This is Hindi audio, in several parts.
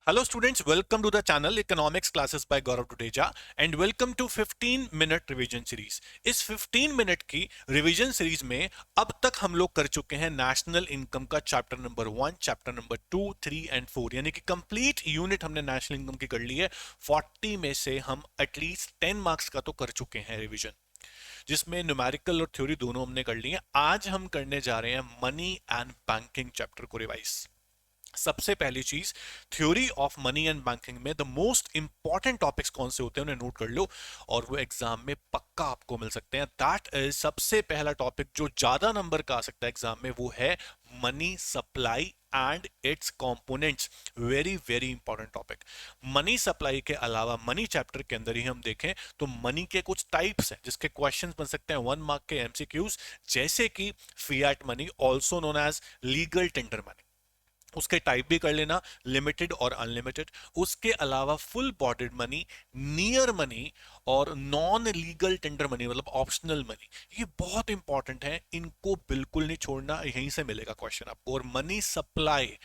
Hello students, welcome to the channel Economics Classes by Gaurav Dudeja and welcome to 15-minute revision series. इस 15 मिनट की रिवीजन सीरीज में अब तक हम लोग कर चुके हैं नेशनल इनकम का chapter number 1, chapter number 2, 3 and 4 यानी कि कंप्लीट यूनिट हमने नेशनल इनकम की कर ली है। 40 में से हम एटलीस्ट 10 मार्क्स का तो कर चुके हैं रिवीजन, जिसमें न्यूमेरिकल और थ्योरी दोनों हमने कर ली है। आज हम करने जा रहे हैं मनी एंड बैंकिंग चैप्टर को रिवाइज। सबसे पहली चीज, theory of money and banking में द मोस्ट इंपॉर्टेंट टॉपिक्स कौन से होते हैं उन्हें नोट कर लो और वो एग्जाम में पक्का आपको मिल सकते हैं। दैट इज सबसे पहला टॉपिक जो ज्यादा नंबर का आ सकता है एग्जाम में, वो है money supply and it's components. Very very important topic. Money supply के अलावा मनी चैप्टर के अंदर ही हम देखें तो मनी के कुछ टाइप्स हैं जिसके क्वेश्चंस बन सकते हैं 1 मार्क के एमसीक्यूज, जैसे कि fiat money also known as legal tender money, उसके टाइप भी कर लेना, लिमिटेड और अनलिमिटेड। उसके अलावा full bodied money, near money और नॉन लीगल टेंडर मनी मतलब ऑप्शनल मनी, ये बहुत इंपॉर्टेंट है, इनको बिल्कुल नहीं छोड़ना, यहीं से मिलेगा क्वेश्चन आपको। और मनी सप्लाई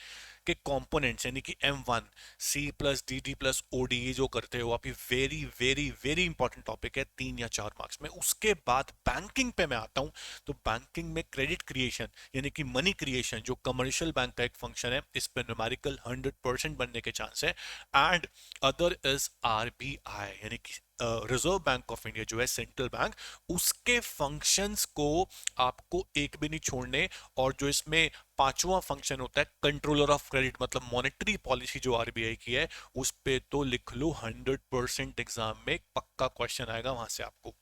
के कंपोनेंट्स यानी कि M1 C plus D D plus OD, ये जो करते हो आप, ये very very very important topic है 3 या 4 मार्क्स में। उसके बाद बैंकिंग पे मैं आता हूं, तो बैंकिंग में क्रेडिट क्रिएशन यानी कि मनी क्रिएशन जो कमर्शियल बैंक का एक फंक्शन है, इस पर न्यूमेरिकल 100% बनने के चांस है। एंड अदर इज RBI यानी कि रिजर्व बैंक ऑफ इंडिया जो है सेंट्रल बैंक, उसके फंक्शंस को आपको एक भी नहीं छोड़ने। और जो इसमें पांचवा फंक्शन होता है कंट्रोलर ऑफ क्रेडिट मतलब मॉनेटरी पॉलिसी जो RBI की है, उस पे तो लिख लो 100% एग्जाम में पक्का क्वेश्चन आएगा वहां से आपको।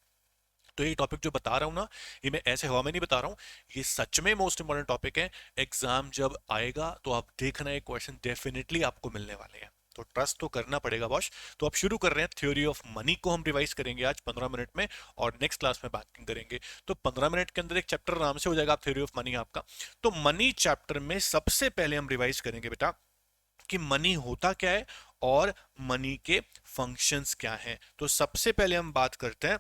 तो ये टॉपिक जो बता रहा हूं ना, ये मैं ऐसे हवा में नहीं बता रहा हूं, ये सच में मोस्ट इंपॉर्टेंट टॉपिक है। एग्जाम जब आएगा तो आप देखना ये क्वेश्चन डेफिनेटली आपको मिलने वाले हैं, तो ट्रस्ट तो करना पड़ेगा बॉस। तो अब शुरू कर रहे हैं। थ्योरी ऑफ मनी को हम रिवाइज करेंगे आज 15 मिनट में और नेक्स्ट क्लास में बैंकिंग करेंगे। तो 15 मिनट के अंदर एक चैप्टर आराम से हो जाएगा थ्योरी ऑफ मनी आपका। तो मनी चैप्टर में सबसे पहले हम रिवाइज करेंगे बेटा कि मनी होता क्या है और मनी के फंक्शंस क्या हैं। तो सबसे पहले हम बात करते हैं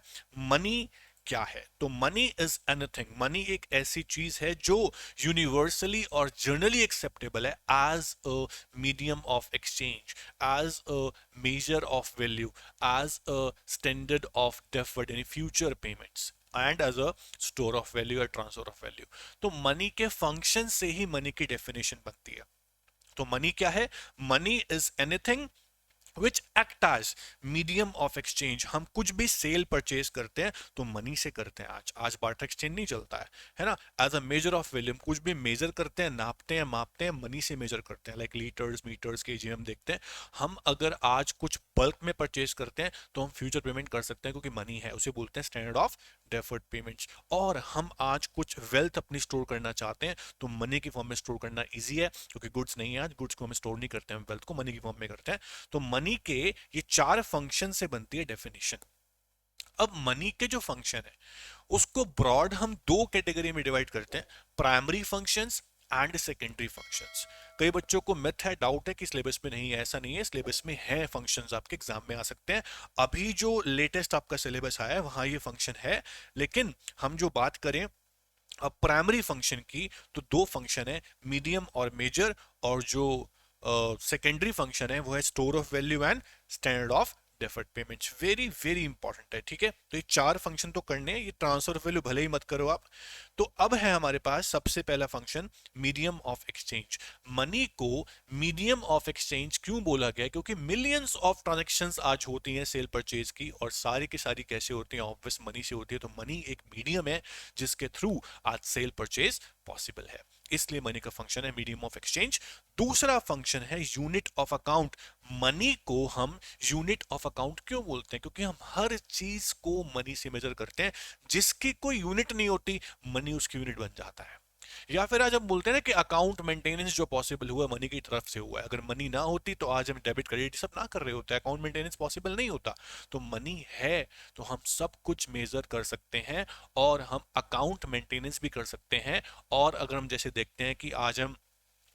मनी क्या है। तो मनी इज एनीथिंग, मनी एक ऐसी चीज है जो यूनिवर्सली और जनरली एक्सेप्टेबल है as a medium of exchange, as a measure of value, as a standard of deferred यानी future payments and as a store of value या ट्रांसफर ऑफ वैल्यू। तो मनी के फंक्शन से ही मनी की डेफिनेशन बनती है। तो मनी क्या है? Money is anything which act as medium of exchange. हम कुछ भी सेल परचेज करते हैं तो मनी से करते हैं। आज आज बार्टर एक्सचेंज नहीं चलता है ना। As a measure of value, हम कुछ भी मेजर करते हैं, नापते हैं, मापते हैं, मनी से मेजर करते हैं, लाइक लीटर्स, मीटर्स, केजी हम देखते हैं। हम अगर आज कुछ बल्क में परचेज करते हैं तो हम फ्यूचर पेमेंट कर सकते हैं क्योंकि मनी है, उसे बोलते हैं स्टैंडर्ड ऑफ डेफर्ड पेमेंट्स। और हम आज कुछ वेल्थ अपनी स्टोर करना चाहते हैं तो मनी की फॉर्म में स्टोर करना ईजी है क्योंकि गुड्स नहीं है, आज गुड्स को हम स्टोर नहीं करते हैं, वेल्थ को मनी की फॉर्म में करते हैं। तो मनी के ये 4 फंक्शन से बनती है डेफिनेशन। अब मनी के जो फंक्शन है उसको ब्रॉड हम 2 कैटेगरी में डिवाइड करते हैं, primary functions and secondary functions. कई बच्चों को मिथ है, डाउट है कि सिलेबस में नहीं है, ऐसा नहीं है, सिलेबस में है, फंक्शंस आपके एग्जाम में आ सकते हैं। अभी जो लेटेस्ट आपका सिलेबस आया है वहां ये फंक्शन है। लेकिन हम जो बात करें अब प्राइमरी फंक्शन की, तो 2 फंक्शन है, मीडियम और मेजर। और जो सेकेंडरी फंक्शन है वो है store of value and standard of deferred payments. Very very important है, ठीक है। तो ये 4 फंक्शन तो करने हैं, ये ट्रांसफर ऑफ वैल्यू भले ही मत करो आप। तो अब है हमारे पास सबसे पहला function medium of exchange. Money को मीडियम ऑफ एक्सचेंज क्यों बोला गया? क्योंकि मिलियंस ऑफ ट्रांजेक्शन्स आज होती हैं सेल परचेज की, और सारी की सारी कैसे होती हैं? ऑब्वियस मनी से होती है। तो मनी एक मीडियम है जिसके थ्रू आज सेल परचेज पॉसिबल है, इसलिए मनी का फंक्शन है मीडियम ऑफ एक्सचेंज। दूसरा फंक्शन है यूनिट ऑफ अकाउंट। मनी को हम यूनिट ऑफ अकाउंट क्यों बोलते हैं? क्योंकि हम हर चीज को मनी से मेजर करते हैं, जिसकी कोई यूनिट नहीं होती मनी उसकी यूनिट बन जाता है। या फिर आज हम बोलते हैं ना कि अकाउंट मेंटेनेंस जो पॉसिबल हुआ मनी की तरफ से हुआ है। अगर मनी ना होती तो आज हम डेबिट क्रेडिट सब ना कर रहे होते, अकाउंट मेंटेनेंस पॉसिबल नहीं होता। तो मनी है तो हम सब कुछ मेजर कर सकते हैं और हम अकाउंट मेंटेनेंस भी कर सकते हैं। और अगर हम जैसे देखते हैं कि आज हम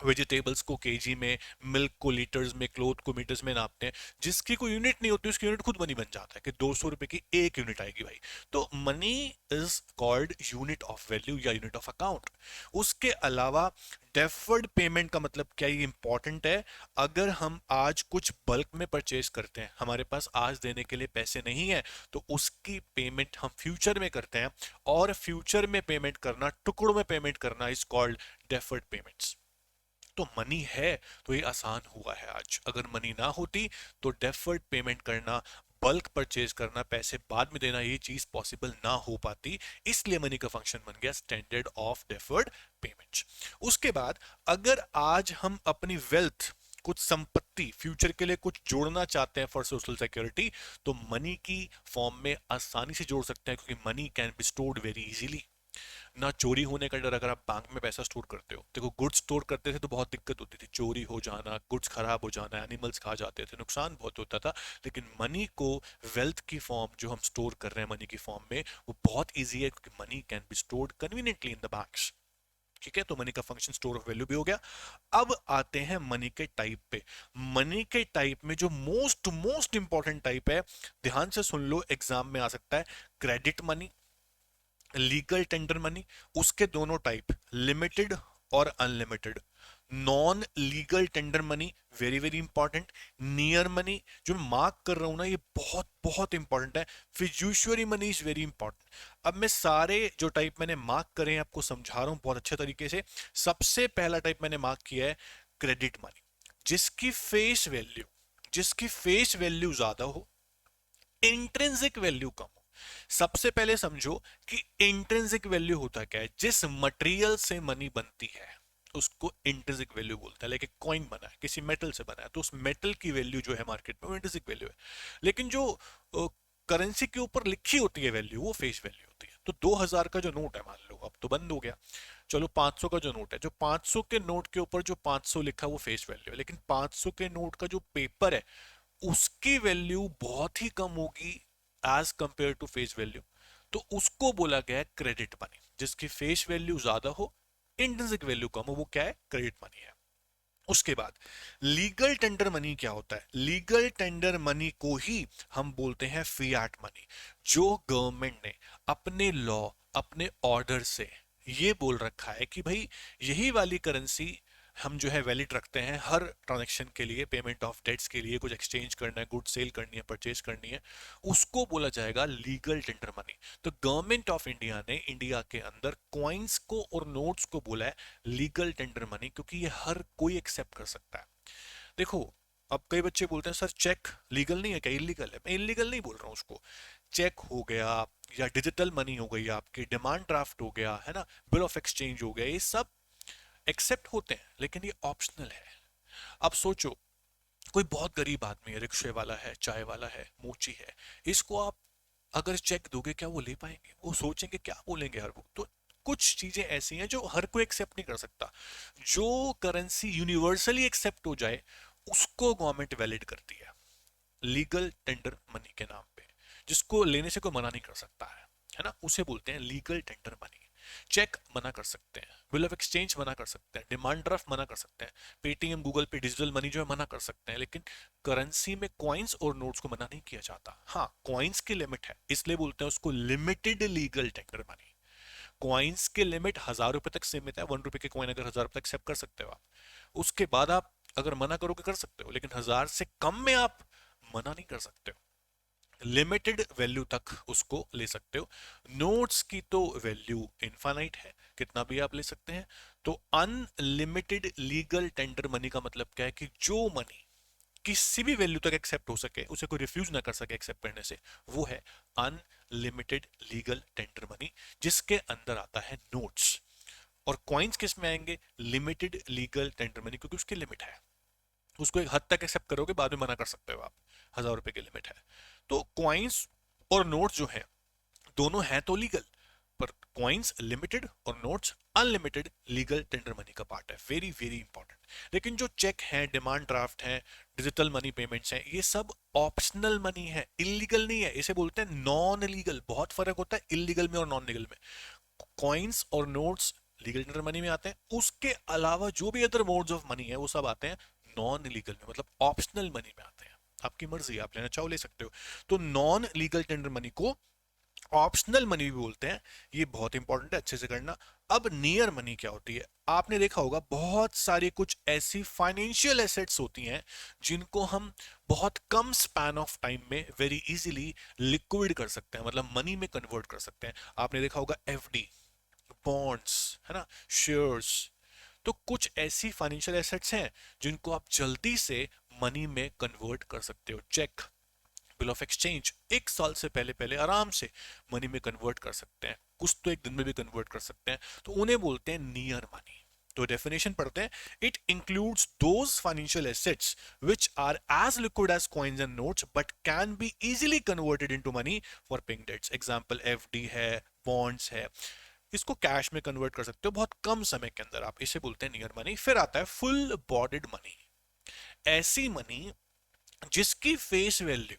वेजिटेबल्स को केजी में, मिल्क को लीटर्स में, क्लोथ को मीटर्स में नापते हैं। जिसकी कोई यूनिट नहीं होती उसकी यूनिट खुद मनी बन जाता है कि 200 रुपए की एक यूनिट आएगी भाई। तो money is called unit of value या यूनिट ऑफ अकाउंट। उसके अलावा डेफर्ड पेमेंट का मतलब क्या, ये इंपॉर्टेंट है। अगर हम आज कुछ बल्क में परचेज करते हैं, हमारे पास आज देने के लिए पैसे नहीं है, तो उसकी पेमेंट हम फ्यूचर में करते हैं, और फ्यूचर में पेमेंट करना, टुकड़ों में पेमेंट करना इज कॉल्ड डेफर्ड पेमेंट्स। तो मनी है तो ये आसान हुआ है आज। अगर मनी ना होती तो डेफर्ड पेमेंट करना, बल्क परचेज करना, पैसे बाद में देना, ये चीज पॉसिबल ना हो पाती। इसलिए मनी का फंक्शन बन गया स्टैंडर्ड ऑफ डेफर्ड पेमेंट्स। उसके बाद अगर आज हम अपनी वेल्थ, कुछ संपत्ति फ्यूचर के लिए कुछ जोड़ना चाहते हैं फॉर सोशल सिक्योरिटी, तो मनी की फॉर्म में आसानी से जोड़ सकते हैं, क्योंकि money can be stored very easily. ना चोरी होने का डर। अगर आप बैंक में पैसा स्टोर करते हो, देखो गुड्स स्टोर करते थे तो बहुत दिक्कत होती थी, चोरी हो जाना, गुड्स खराब हो जाना, एनिमल्स खा जाते थे, नुकसान बहुत होता था। लेकिन मनी को, वेल्थ की फॉर्म जो हम स्टोर कर रहे हैं मनी की फॉर्म में, वो बहुत ईजी है, क्योंकि money can be stored conveniently in the banks. ठीक है, तो मनी का फंक्शन स्टोर ऑफ वैल्यू भी हो गया। अब आते हैं मनी के टाइप पे। मनी के टाइप में जो मोस्ट मोस्ट इंपॉर्टेंट टाइप है, ध्यान से सुन लो, एग्जाम में आ सकता है, credit money, legal tender money. उसके दोनों टाइप, लिमिटेड और unlimited. Non legal tender money, very very important. Near money, जो मैं मार्क कर रहा हूं ना, ये बहुत बहुत इंपॉर्टेंट है। Fiduciary money is very important. अब मैं सारे जो टाइप मैंने मार्क करे हैं आपको समझा रहा हूं बहुत अच्छे तरीके से। सबसे पहला टाइप मैंने मार्क किया है क्रेडिट मनी, जिसकी फेस वैल्यू ज्यादा हो, इंट्रिंसिक वैल्यू कम हो। सबसे पहले समझो कि इंट्रिंसिक वैल्यू होता क्या है। जिस मटेरियल से मनी बनती है उसको इंट्रिंसिक वैल्यू बोलता है। लेकिन कॉइन बना है, किसी मेटल से बना है, तो उस मेटल की वैल्यू जो है मार्केट में, वो इंट्रिंसिक वैल्यू है। लेकिन जो करेंसी के ऊपर लिखी होती है वैल्यू, वो फेस वैल्यू होती है। तो 2000 का जो नोट है, मान लो अब तो बंद हो गया, चलो 500 का जो नोट है, जो 500 के नोट के ऊपर जो 500 लिखा वो फेस वैल्यू है। लेकिन 500 के नोट का जो पेपर है उसकी वैल्यू बहुत ही कम होगी as compare to face value. तो उसको बोला गया है क्रेडिट मनी। जिसकी फेस वैल्यू ज्यादा हो, इंट्रिंसिक वैल्यू कम हो, वो क्या है, क्रेडिट मनी है। उसके बाद लीगल टेंडर मनी क्या होता है? लीगल टेंडर मनी को ही हम बोलते हैं फियाट मनी। जो गवर्नमेंट ने अपने लॉ, अपने ऑर्डर से ये बोल रखा है कि भाई यही वाली करेंसी हम जो है वैलिड रखते हैं हर ट्रांजैक्शन के लिए, पेमेंट ऑफ डेट्स के लिए, कुछ एक्सचेंज करना है, गुड सेल करनी है, परचेज करनी है, उसको बोला जाएगा लीगल टेंडर मनी। तो गवर्नमेंट ऑफ इंडिया ने इंडिया के अंदर कॉइन्स को और नोट्स को बोला है लीगल टेंडर मनी, क्योंकि ये हर कोई एक्सेप्ट कर सकता है। देखो, अब कई बच्चे बोलते हैं सर चेक लीगल नहीं है क्या? इलीगल है। मैं इलीगल नहीं बोल रहा हूँ उसको। चेक हो गया, या डिजिटल मनी हो गई आपकी, डिमांड ड्राफ्ट हो गया, है ना, बिल ऑफ एक्सचेंज हो गया, ये सब एक्सेप्ट होते हैं, लेकिन ये ऑप्शनल है। अब सोचो, कोई बहुत गरीब आदमी है, रिक्शे वाला है, चाय वाला है, मोची है, इसको आप अगर चेक दोगे, क्या वो ले पाएंगे? वो सोचेंगे क्या बोलेंगे यार वो। तो कुछ चीजें ऐसी हैं जो हर कोई एक्सेप्ट नहीं कर सकता। जो करेंसी यूनिवर्सली एक्सेप्ट हो जाए उसको गवर्नमेंट वैलिड करती है लीगल टेंडर मनी के नाम पे। जिसको लेने से कोई मना नहीं कर सकता है ना, उसे बोलते हैं लीगल टेंडर मनी। चेक मना कर सकते हैं, बिल ऑफ एक्सचेंज मना कर सकते हैं, डिमांड ड्राफ्ट मना कर सकते हैं, पेटीएम, गूगल पे, डिजिटल मनी जो है मना कर सकते हैं, लेकिन करेंसी में कॉइन्स और नोट्स को मना नहीं किया जाता। हाँ, कॉइन्स की लिमिट है, इसलिए बोलते हैं उसको limited legal tender money. Coins की लिमिट 1000 रुपए तक सीमित है। 1 रुपए के कॉइन अगर 1000 रुपए तक एक्सेप्ट कर सकते हो आप, उसके बाद आप अगर मना करोगे कर सकते हो, लेकिन 1000 से कम में आप मना नहीं कर सकते हो। लिमिटेड वैल्यू तक उसको ले सकते हो। नोट्स की तो वैल्यू इनफाइनाइट है, कितना भी आप ले सकते हैं। तो अनलिमिटेड लीगल टेंडर मनी का मतलब क्या है कि जो मनी किसी भी वैल्यू तक एक्सेप्ट हो सके, उसे कोई रिफ्यूज ना कर सके एक्सेप्ट करने से, वो है अनलिमिटेड लीगल टेंडर मनी, जिसके अंदर आता है नोट्स। और कॉइन्स किस में आएंगे? लिमिटेड लीगल टेंडर मनी, क्योंकि उसकी लिमिट है। उसको एक हद तक एक्सेप्ट करोगे, बाद में मना कर सकते हो आप। 1000 रुपए की लिमिट है। तो कॉइन्स और नोट्स जो है दोनों हैं तो लीगल, पर कॉइन्स लिमिटेड और notes unlimited legal tender money का पार्ट है। Very very important. लेकिन जो चेक है, डिमांड ड्राफ्ट है, डिजिटल मनी पेमेंट्स हैं, ये सब ऑप्शनल मनी है, इलीगल नहीं है। इसे बोलते हैं नॉन लीगल। बहुत फर्क होता है इलीगल में और नॉन लीगल में। कॉइन्स और नोट्स लीगल टेंडर मनी में आते हैं, उसके अलावा जो भी अदर मोड्स ऑफ मनी है वो सब आते हैं नॉन लीगल में, मतलब ऑप्शनल मनी में आते हैं। आपकी मर्जी, आप लेना चाहो ले सकते हो। तो नॉन लीगल टेंडर मनी को ऑप्शनल मनी भी बोलते हैं। ये बहुत इंपॉर्टेंट है, अच्छे से करना। अब नियर मनी क्या होती है? आपने देखा होगा बहुत सारी कुछ ऐसी फाइनेंशियल एसेट्स होती हैं जिनको हम बहुत कम स्पैन ऑफ टाइम में वेरी इजीली लिक्विड कर सकते हैं, मतलब मनी में कन्वर्ट कर सकते हैं। आपने देखा होगा एफडी, बॉन्ड्स, है ना, शेयर्स। तो कुछ ऐसी फाइनेंशियल एसेट्स हैं जिनको आप जल्दी से मनी में कन्वर्ट कर सकते हो। चेक, बिल ऑफ एक्सचेंज, एक साल से पहले पहले आराम से मनी में कन्वर्ट कर सकते हैं, कुछ तो एक दिन में भी कन्वर्ट कर सकते हैं। तो उन्हें बोलते हैं नियर मनी। तो डेफिनेशन पढ़ते हैं। It includes those financial assets which are as liquid as coins and notes but can be easily converted into money for paying debts. Example FD है, बॉन्ड्स है, इसको कैश में कन्वर्ट कर सकते हो बहुत कम समय के अंदर, आप इसे बोलते हैं नियर मनी। फिर आता है फुल बॉडीड मनी, ऐसी मनी जिसकी फेस वैल्यू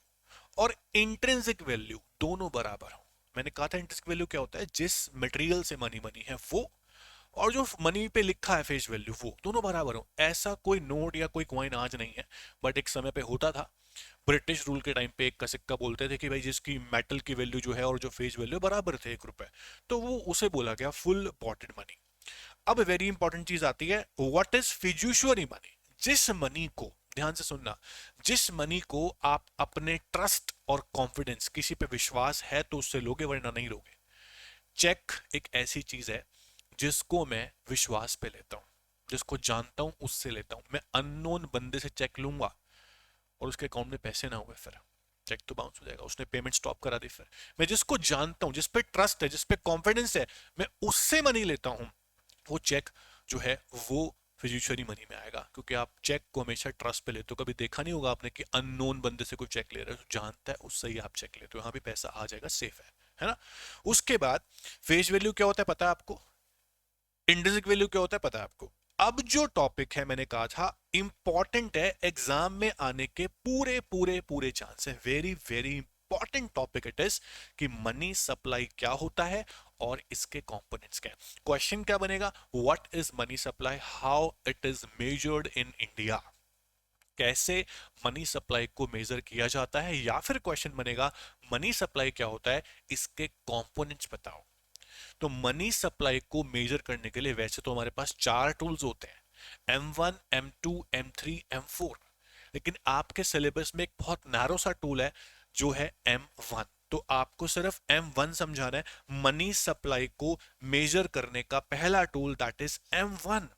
और इंट्रिंसिक वैल्यू दोनों बराबर हो। मैंने कहा था इंट्रिंसिक वैल्यू क्या होता है, जिस मटेरियल से मनी बनी है वो, और जो मनी पे लिखा है फेस वैल्यू, वो दोनों बराबर हो। ऐसा कोई नोट या कोई कॉइन आज नहीं है, बट एक समय पे होता था। ब्रिटिश रूल के टाइम पे एक का सिक्का बोलते थे कि भाई जिसकी मेटल की वैल्यू जो है और जो फेस वैल्यू बराबर थे 1 रुपए, तो वो उसे बोला गया फुल बॉडेड मनी। अब वेरी इंपॉर्टेंट चीज आती है, व्हाट इज फिड्यूशियरी मनी? जिस मनी को, ध्यान से सुनना, जिस मनी को आप अपने ट्रस्ट और कॉन्फिडेंस, किसी पे विश्वास है तो उससे लोगे वरना नहीं लोगे। चेक एक ऐसी चीज है जिसको मैं विश्वास पे लेता हूं, जिसको जानता हूं उससे लेता हूं। मैं अननोन बंदे से चेक लूंगा और उसके अकाउंट में पैसे ना हुए, फिर चेक तो बाउंस हो जाएगा, उसने पेमेंट स्टॉप करा दी। फिर मैं जिसको जानता हूं, जिस पे ट्रस्ट है, जिस पे कॉन्फिडेंस है, मैं उससे मनी लेता हूं, वो चेक जो है वो फिड्यूशियरी मनी में आएगा। क्योंकि आप चेक को हमेशा ट्रस्ट पे लेते हो। कभी देखा नहीं होगा आपने कि अननोन बंदे से कोई चेक ले रहे हो, जानता है उससे ही आप चेक लेते हो, यहाँ भी पैसा आ जाएगा, सेफ है ना। उसके बाद फेस वैल्यू क्या होता है पता है आपको, इंट्रिंसिक वैल्यू क्या होता है पता है आपको। अब जो टॉपिक है मैंने कहा था इंपॉर्टेंट है, एग्जाम में आने के पूरे पूरे पूरे चांस है, very very important topic it is, कि मनी सप्लाई क्या होता है और इसके कंपोनेंट्स क्या हैं। क्वेश्चन क्या बनेगा, what is money supply, how it is measured in India, कैसे मनी सप्लाई को मेजर किया जाता है। या फिर क्वेश्चन बनेगा मनी सप्लाई क्या होता है, इसके कंपोनेंट्स बताओ। तो मनी सप्लाई को मेजर करने के लिए वैसे तो हमारे पास 4 टूल्स होते हैं, M1, M2, M3, M4, लेकिन आपके सिलेबस में एक बहुत नैरो सा टूल है जो है M1। तो आपको सिर्फ M1 समझाना है। मनी सप्लाई को मेजर करने का पहला टूल दैट इज M1।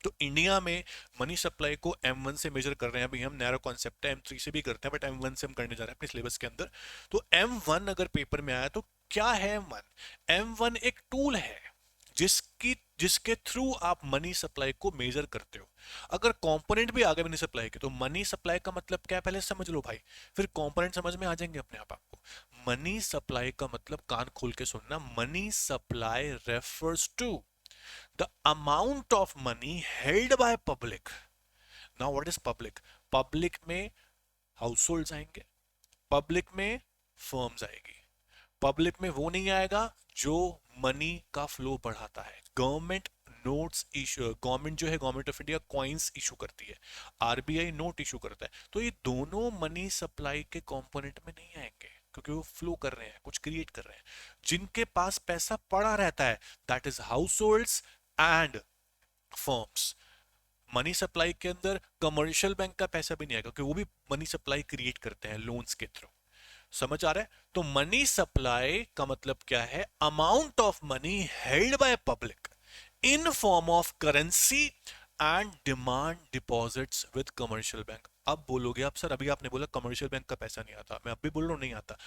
तो इंडिया में मनी सप्लाई को M1 से मेजर कर रहे हैं। अभी हम नैरो कॉन्सेप्ट है, M3 से भी करते हैं, बट M1 से हम करने जा रहे हैं अपने सिलेबस के अंदर। तो M1 अगर पेपर में आया तो क्या है M1? M1 एक टूल है जिसके थ्रू आप मनी सप्लाई को मेजर करते हो। अगर कंपोनेंट भी आ गए मनी सप्लाई के, तो मनी सप्लाई का मतलब क्या है पहले समझ लो भाई, फिर कंपोनेंट समझ में आ जाएंगे अपने आप आपको। मनी सप्लाई का मतलब, कान खोल के सुनना, money supply refers to the amount of money held by public. Now what is public? Public में households आएंगे, public में firms आएगी, public में वो नहीं आएगा जो मनी का फ्लो बढ़ाता है। गवर्नमेंट नोट्स इशू, गवर्नमेंट जो है government of India coins issue करती है, आरबीआई नोट इशू करता है। तो ये दोनों मनी सप्लाई के कंपोनेंट में नहीं आएंगे क्योंकि वो फ्लो कर रहे हैं, कुछ क्रिएट कर रहे हैं। जिनके पास पैसा पड़ा रहता है that is house holds and firms. Money supply के अंदर कमर्शियल बैंक का पैसा भी नहीं आएगा क्योंकि वो भी मनी सप्लाई क्रिएट करते हैं लोन्स के थ्रू। समझ आ रहा है? तो मनी सप्लाई का मतलब क्या है, amount of money held by public in form of currency and demand deposits with commercial bank. अब बोलोगे आप सर अभी आपने बोला कमर्शियल बैंक का पैसा नहीं आता, मैं अभी बोल रहा हूं नहीं आता,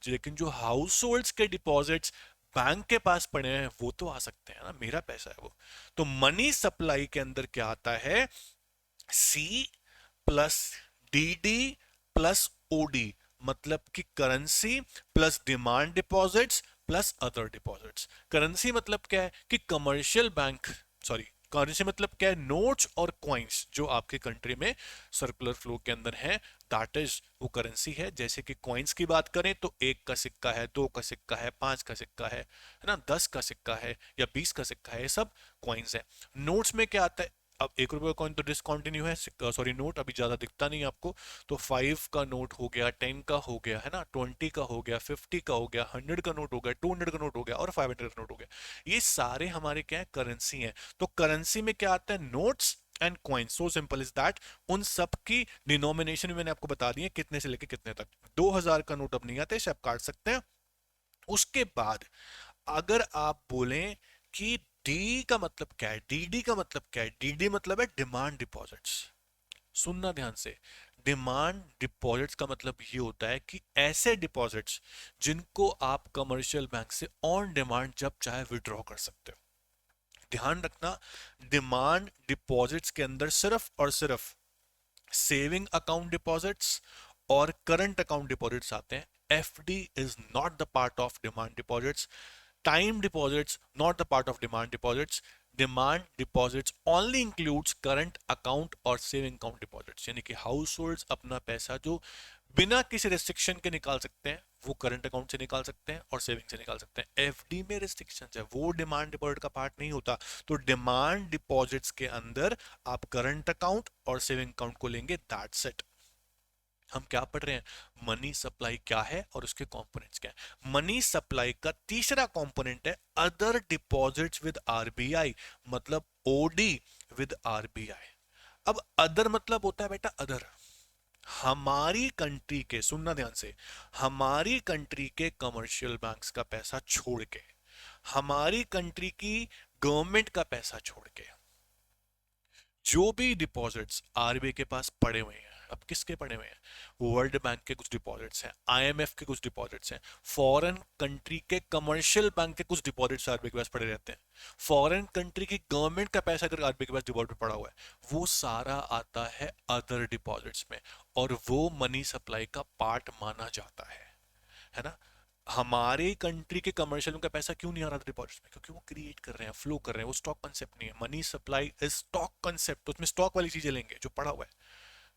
लेकिन जो हाउस होल्ड्स के डिपॉजिट्स बैंक के पास पड़े हैं वो तो आ सकते हैं ना, मेरा पैसा है वो। तो मनी सप्लाई के अंदर क्या आता है, C plus D D plus OD, मतलब कि currency plus demand deposits plus other deposits. Currency मतलब क्या है कि कमर्शियल बैंक, सॉरी करेंसी मतलब क्या है? नोट्स और कॉइन्स जो आपके कंट्री में सर्कुलर फ्लो के अंदर है, दैट इज वो करेंसी है। जैसे कि कॉइन्स की बात करें तो 1 का सिक्का है, 2 का सिक्का है, 5 का सिक्का है ना, 10 का सिक्का है या 20 का सिक्का है, ये सब कॉइन्स है। नोट्स में क्या आता है? अब 1 रुपए का कॉइन तो डिसकंटिन्यू है, सॉरी नोट अभी ज्यादा दिखता नहीं है आपको, तो 5 का नोट हो गया, 10 का हो गया है ना, 20 का हो गया, 50 का हो गया, 100 का नोट हो गया, 200 का नोट हो गया और 500 का नोट हो गया। ये सारे हमारे क्या है? करेंसी है। तो करेंसी में क्या आता है? Notes and coin, so simple is that. उन सब की डिनोमिनेशन मैंने आपको बता दी है, कितने से लेके कितने तक। 2000 का नोट अब नहीं आते, इसे आप काट सकते हैं। उसके बाद अगर आप बोलें कि डी का मतलब क्या है, डीडी का मतलब क्या है? डीडी मतलब है डिमांड डिपॉजिट्स। सुनना ध्यान से, डिमांड डिपॉजिट्स का मतलब ये होता है कि ऐसे डिपॉजिट्स जिनको आप कमर्शियल बैंक से ऑन डिमांड जब चाहे विड्रॉ कर सकते हो। ध्यान रखना, डिमांड डिपॉजिट्स के अंदर सिर्फ और सिर्फ सेविंग अकाउंट डिपॉजिट्स और करंट अकाउंट डिपॉजिट्स आते हैं। FD is not the part of demand deposits, time deposits not the part of demand deposits. Demand deposits only includes current account और सेविंग अकाउंट डिपॉजिट्स, यानी कि हाउस होल्ड अपना पैसा जो बिना किसी रिस्ट्रिक्शन के निकाल सकते हैं, वो करंट अकाउंट से निकाल सकते हैं और सेविंग से निकाल सकते हैं। एफडी में रिस्ट्रिक्शन है, वो डिमांड डिपॉजिट का पार्ट नहीं होता। तो डिमांड डिपॉजिट्स के अंदर आप करंट अकाउंट और सेविंग अकाउंट को लेंगे, दैट्स इट। हम क्या पढ़ रहे हैं? मनी सप्लाई क्या है और उसके कंपोनेंट्स क्या है। मनी सप्लाई का तीसरा कंपोनेंट है अदर डिपॉजिट्स विद आरबीआई, मतलब ओडी विद आरबीआई। अब अदर मतलब होता है बेटा अदर, हमारी कंट्री के, सुनना ध्यान से, हमारी कंट्री के कमर्शियल बैंक्स का पैसा छोड़ के, हमारी कंट्री की गवर्नमेंट का पैसा छोड़ के, जो भी डिपॉजिट्स आरबीआई के पास पड़े हुए हैं, अब किसके पड़े हुए हैं? वर्ल्ड बैंक के कुछ डिपॉजिट्स हैं, आईएमएफ के कुछ डिपॉजिट्स हैं, फॉरेन कंट्री के कमर्शियल बैंक के कुछ डिपॉजिट्स आरबीआई के पास पड़े रहते हैं, फॉरेन कंट्री की गवर्नमेंट का पैसा अगर आरबीआई के पास डिपॉजिट पड़ा हुआ है, वो सारा आता है अदर डिपॉजिट्स में, और वो मनी सप्लाई का पार्ट माना जाता है ना। हमारे कंट्री के कमर्शियल का पैसा क्यों नहीं आ रहा था डिपॉजिट्स में? क्योंकि वो क्रिएट कर रहे हैं, फ्लो कर रहे हैं, वो स्टॉक कंसेप्ट नहीं है। Money supply is stock concept, तो उसमें स्टॉक वाली चीजें लेंगे जो पड़ा हुआ है,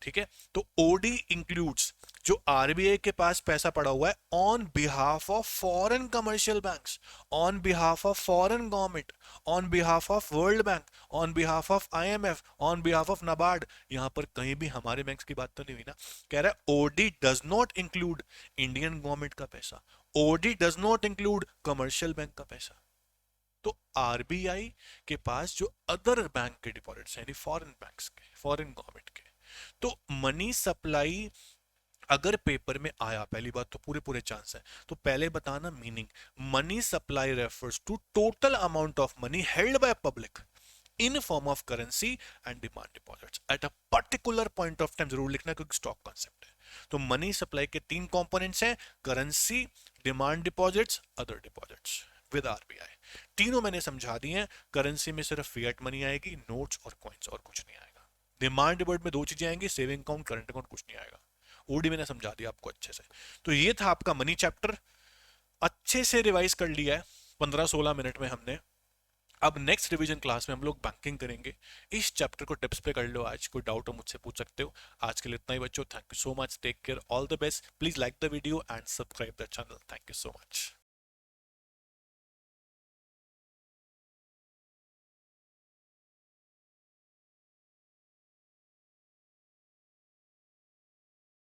ठीक है। तो ओडी इंक्लूड्स जो आरबीआई के पास पैसा पड़ा हुआ है on behalf of foreign commercial banks, on behalf of foreign government, on behalf of world bank, on behalf of IMF, on behalf of NABARD. यहां पर कहीं भी हमारे बैंक्स की बात तो नहीं हुई ना। कह रहा है OD does not include Indian government का पैसा, OD does not include commercial bank का पैसा। तो आरबीआई के पास जो अदर बैंक के डिपॉजिट्स हैं, फॉरेन बैंक्स के, फॉरेन गवर्नमेंट के, तो मनी सप्लाई अगर पेपर में आया, पहली बात तो पूरे पूरे चांस है, तो पहले बताना meaning. Money supply refers to total amount of money held by public in form of currency and demand deposits at a particular point of time, जरूर लिखना क्योंकि स्टॉक कॉन्सेप्ट है। तो मनी सप्लाई के 3 कंपोनेंट्स हैं, currency, demand deposits, other deposits with RBI. तीनों मैंने समझा दिए हैं। करेंसी में सिर्फ फिएट मनी आएगी, नोट्स और कॉइन्स, और कुछ नहीं आएगा। डिमांड डिपॉजिट में 2 चीजें आएंगी, सेविंग अकाउंट, करंट अकाउंट, कुछ नहीं आएगा। ओडी मैंने समझा दिया आपको अच्छे से। तो ये था आपका मनी चैप्टर, अच्छे से रिवाइज कर लिया है 15-16 मिनट में हमने। अब नेक्स्ट रिवीजन क्लास में हम लोग बैंकिंग करेंगे। इस चैप्टर को टिप्स पे कर लो, आज कोई डाउट हो मुझसे पूछ सकते हो। आज के लिए इतना ही बच्चों, thank you so much, take care, all the best, please like the video and subscribe the channel, thank you so much.